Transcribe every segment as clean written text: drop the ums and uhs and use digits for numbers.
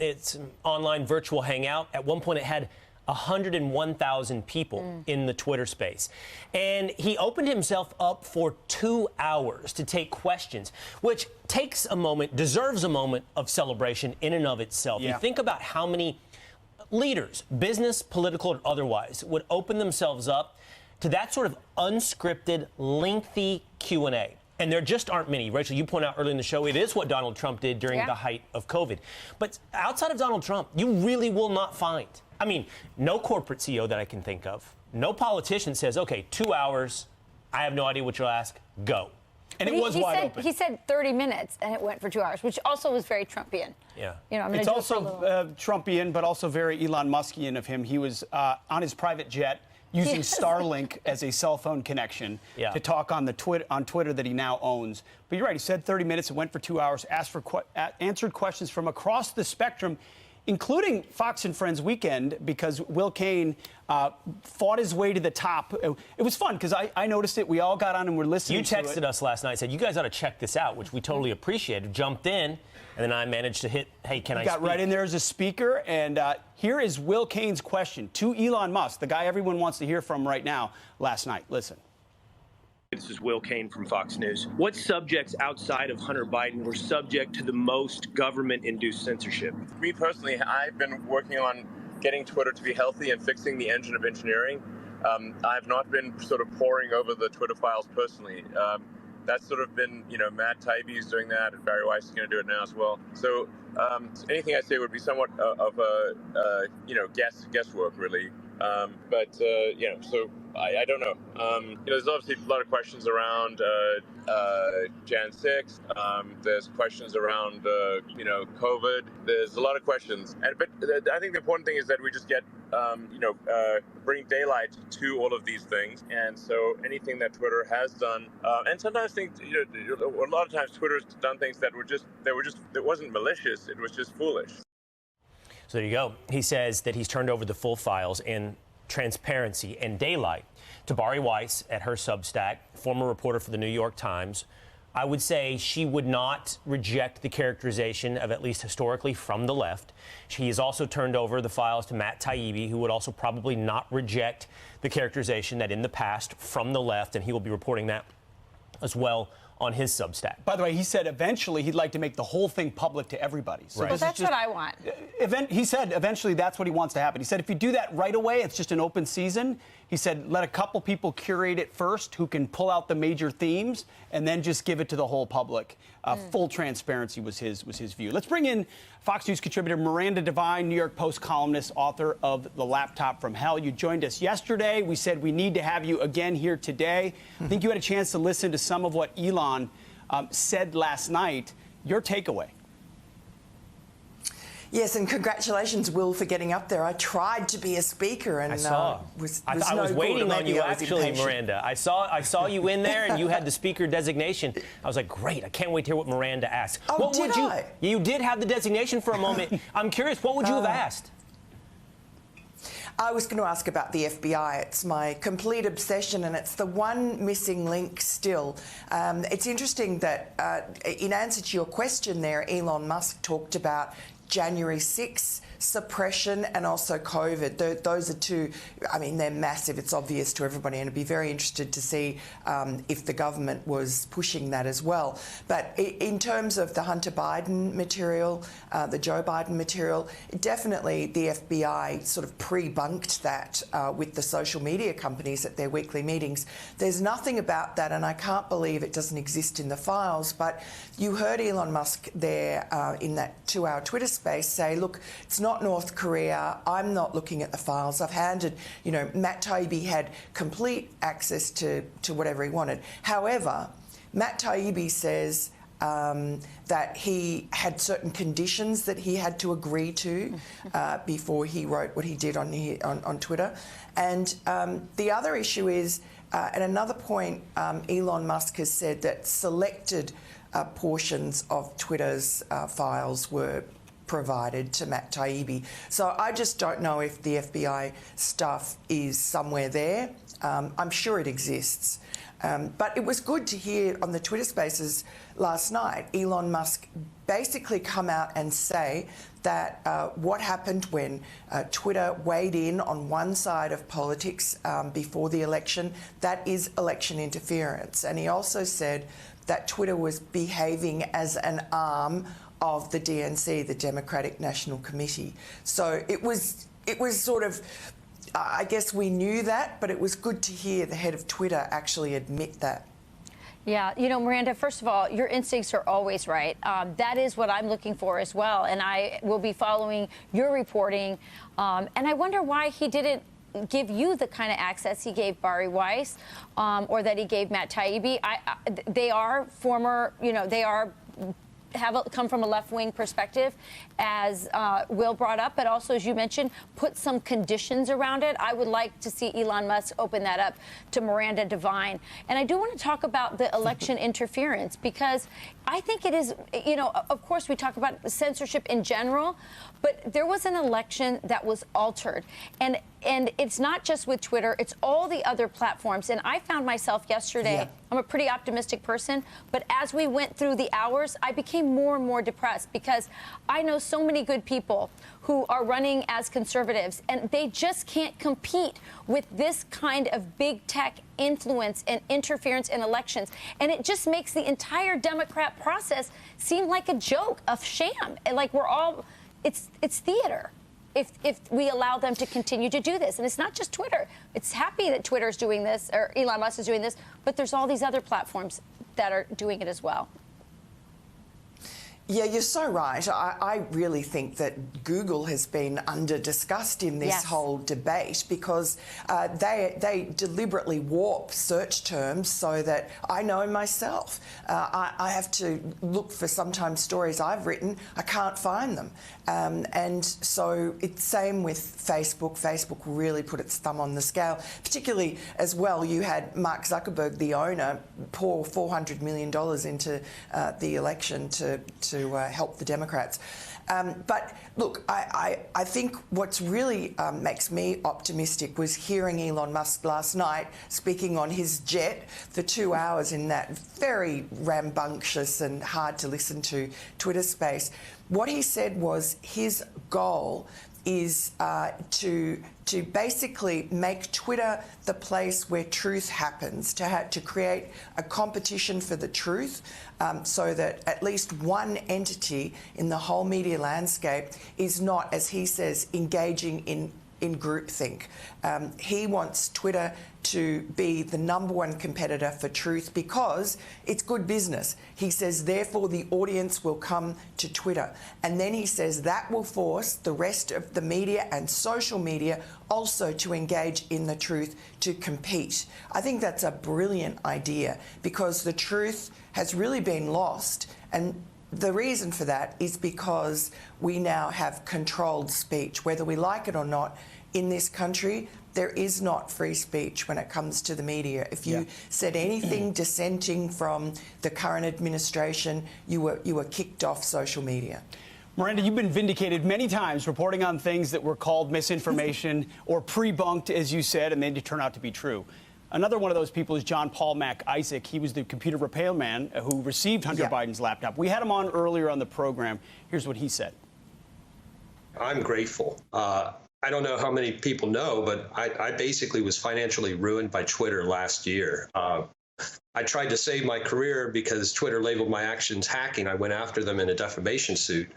It's an online virtual hangout. At one point, it had 101,000 people in the Twitter space. And he opened himself up for 2 hours to take questions, which takes a moment, deserves a moment of celebration in and of itself. Yeah. You think about how many leaders, business, political, or otherwise, would open themselves up to that sort of unscripted, lengthy Q&A. And there just aren't many. Rachel, you point out earlier in the show, it is what Donald Trump did during the height of COVID. But outside of Donald Trump, you really will not find, I mean, no corporate CEO that I can think of, no politician says, okay, 2 hours, I have no idea what you'll ask, go. And but it was wide open. He said 30 minutes, and it went for 2 hours, which also was very Trumpian. Yeah. You know, it's also Trumpian, but also very Elon Muskian of him. He was on his private jet using Starlink as a cell phone connection to talk on Twitter that he now owns. But you're right. He said 30 minutes. It went for 2 hours. Answered questions from across the spectrum, including Fox and Friends Weekend, because Will Cain fought his way to the top. It was fun because I noticed it. We all got on and were listening to it. You texted us last night, said, you guys ought to check this out, which we totally appreciated. Jumped in, and then I managed to hit, hey, can I speak? Got right in there as a speaker, and here is Will Cain's question to Elon Musk, the guy everyone wants to hear from right now, last night. Listen. This is Will Cain from Fox News. What subjects outside of Hunter Biden were subject to the most government-induced censorship? Me personally, I've been working on getting Twitter to be healthy and fixing the engine of engineering. I've not been sort of poring over the Twitter files personally. That's sort of been, you know, Matt Taibbi is doing that, and Barry Weiss is going to do it now as well. So anything I say would be somewhat of a, you know, guesswork, really. You know, so I don't know. You know, there's obviously a lot of questions around Jan 6. There's questions around, you know, COVID. There's a lot of questions. But I think the important thing is that we just get, you know, bring daylight to all of these things. And so anything that Twitter has done, and sometimes things, you know, a lot of times Twitter's done things that were just, it wasn't malicious. It was just foolish. So there you go. He says that he's turned over the full files in transparency and daylight to Barry Weiss at her Substack, former reporter for the New York Times. I would say she would not reject the characterization of, at least historically, from the left. She has also turned over the files to Matt Taibbi, who would also probably not reject the characterization that in the past from the left, and he will be reporting that as well on his Substack. By the way, he said eventually he'd like to make the whole thing public to everybody. So Well, that's what I want. He said eventually that's what he wants to happen. He said if you do that right away, it's just an open season. He said let a couple people curate it first who can pull out the major themes and then just give it to the whole public. Full transparency was his view. Let's bring in Fox News contributor Miranda Devine, New York Post columnist, author of The Laptop from Hell. You joined us yesterday. We said we need to have you again here today. I think you had a chance to listen to some of what Elon said last night. Your takeaway? Yes, and congratulations, Will, for getting up there. I tried to be a speaker, and I saw. I was waiting on you, actually, Miranda. I saw you in there, and you had the speaker designation. I was like, great! I can't wait to hear what Miranda asked. Oh, did I? You did have the designation for a moment. I'm curious. What would you have asked? I was going to ask about the FBI. It's my complete obsession, and it's the one missing link still. It's interesting that in answer to your question there, Elon Musk talked about January 6th, suppression, and also COVID. Those are two, I mean, they're massive. It's obvious to everybody, and I'd be very interested to see if the government was pushing that as well. But in terms of the Hunter Biden material, the Joe Biden material, definitely the FBI sort of pre-bunked that with the social media companies at their weekly meetings. There's nothing about that, and I can't believe it doesn't exist in the files. But you heard Elon Musk there in that 2-hour Twitter space say, look, it's not North Korea. I'm not looking at the files. I've handed, you know, Matt Taibbi had complete access to whatever he wanted. However, Matt Taibbi says that he had certain conditions that he had to agree to before he wrote what he did on Twitter. And the other issue is, at another point, Elon Musk has said that selected portions of Twitter's files were provided to Matt Taibbi. So I just don't know if the FBI stuff is somewhere there. I'm sure it exists. But it was good to hear on the Twitter Spaces last night, Elon Musk basically come out and say that what happened when Twitter weighed in on one side of politics before the election, that is election interference. And he also said that Twitter was behaving as an arm of the DNC, the Democratic National Committee. So it was sort of, I guess we knew that, but it was good to hear the head of Twitter actually admit that. Yeah, you know, Miranda, first of all, your instincts are always right. That is what I'm looking for as well, and I will be following your reporting. And I wonder why he didn't give you the kind of access he gave Bari Weiss or that he gave Matt Taibbi. They are former, you know, they are come from a left-wing perspective, as Will brought up, but also, as you mentioned, put some conditions around it. I would like to see Elon Musk open that up to Miranda Devine. And I do want to talk about the election interference, because I think it is, you know, of course we talk about censorship in general, but there was an election that was altered. And it's not just with Twitter, it's all the other platforms. And I found myself yesterday, I'm a pretty optimistic person, but as we went through the hours, I became more and more depressed, because I know so many good people who are running as conservatives, and they just can't compete with this kind of big tech influence and interference in elections. And it just makes the entire Democrat process seem like a joke, a sham. Like we're all, it's theater. If we allow them to continue to do this. And it's not just Twitter. It's happy that Twitter's doing this, or Elon Musk is doing this, but there's all these other platforms that are doing it as well. Yeah, you're so right. I really think that Google has been under-discussed in this whole debate, because they deliberately warp search terms so that I know myself. I have to look for sometimes stories I've written, I can't find them. And so it's same with Facebook. Facebook really put its thumb on the scale, particularly as well. You had Mark Zuckerberg, the owner, pour $400 million into the election to help the Democrats. But look, I think what's really makes me optimistic was hearing Elon Musk last night speaking on his jet for 2 hours in that very rambunctious and hard to listen to Twitter space. What he said was his goal is to basically make Twitter the place where truth happens, to create a competition for the truth, so that at least one entity in the whole media landscape is not, as he says, engaging in groupthink. He wants Twitter to be the #1 competitor for truth, because it's good business. He says, therefore, the audience will come to Twitter. And then he says that will force the rest of the media and social media also to engage in the truth, to compete. I think that's a brilliant idea, because the truth has really been lost. And the reason for that is because we now have controlled speech. Whether we like it or not, in this country, there is not free speech when it comes to the media. If you said anything dissenting from the current administration, you were kicked off social media. Miranda, you've been vindicated many times reporting on things that were called misinformation or pre-bunked, as you said, and then to turn out to be true. Another one of those people is John Paul Mac Isaac. He was the computer repairman who received Hunter Biden's laptop. We had him on earlier on the program. Here's what he said. I'm grateful. I don't know how many people know, but I basically was financially ruined by Twitter last year. I tried to save my career because Twitter labeled my actions hacking. I went after them in a defamation suit.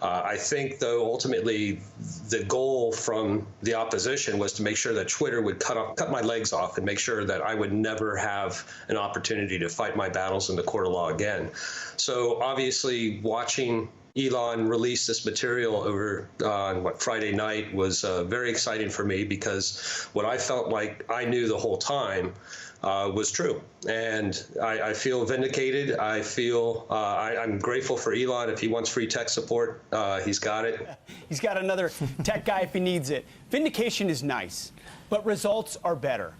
I think, though, ultimately the goal from the opposition was to make sure that Twitter would cut my legs off and make sure that I would never have an opportunity to fight my battles in the court of law again. So obviously watching Elon released this material over on Friday night was very exciting for me, because what I felt like I knew the whole time was true. And I feel vindicated. I feel I'm grateful for Elon. If he wants free tech support, he's got it. He's got another tech guy if he needs it. Vindication is nice, but results are better.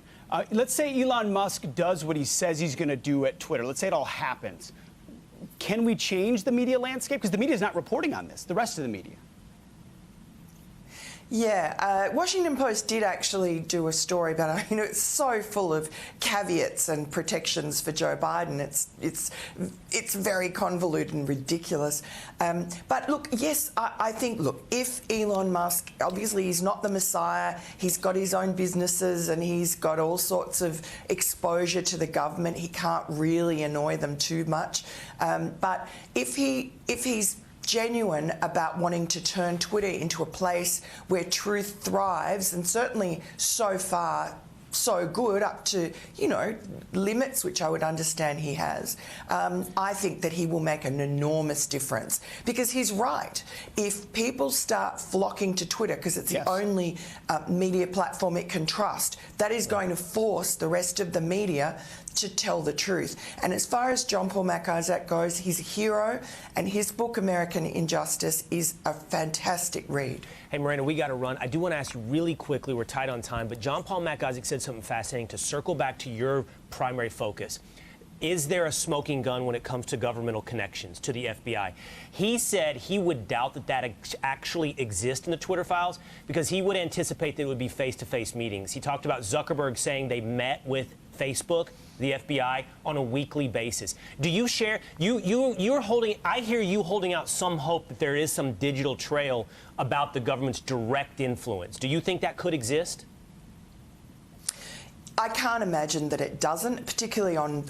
Let's say Elon Musk does what he says he's going to do at Twitter. Let's say it all happens. Can we change the media landscape? Because the media is not reporting on this, the rest of the media. Yeah, Washington Post did actually do a story about it. You know, it's so full of caveats and protections for Joe Biden. It's very convoluted and ridiculous. But look, yes, I think, look, if Elon Musk, obviously he's not the Messiah, he's got his own businesses and he's got all sorts of exposure to the government, he can't really annoy them too much. But if he's genuine about wanting to turn Twitter into a place where truth thrives, and certainly so far so good, up to, you know, limits which I would understand he has, I think that he will make an enormous difference. Because he's right. If people start flocking to Twitter because it's the only media platform it can trust, that is going to force the rest of the media to tell the truth. And as far as John Paul MacIsaac goes, he's a hero, and his book, American Injustice, is a fantastic read. Hey, Miranda, we got to run. I do want to ask you really quickly, we're tight on time, but John Paul MacIsaac said something fascinating to circle back to your primary focus. Is there a smoking gun when it comes to governmental connections to the FBI? He said he would doubt that actually exists in the Twitter files because he would anticipate that it would be face-to-face meetings. He talked about Zuckerberg saying they met with Facebook, the FBI, on a weekly basis. Do you share, you're holding, I hear you holding out some hope that there is some digital trail about the government's direct influence. Do you think that could exist? I can't imagine that it doesn't, particularly on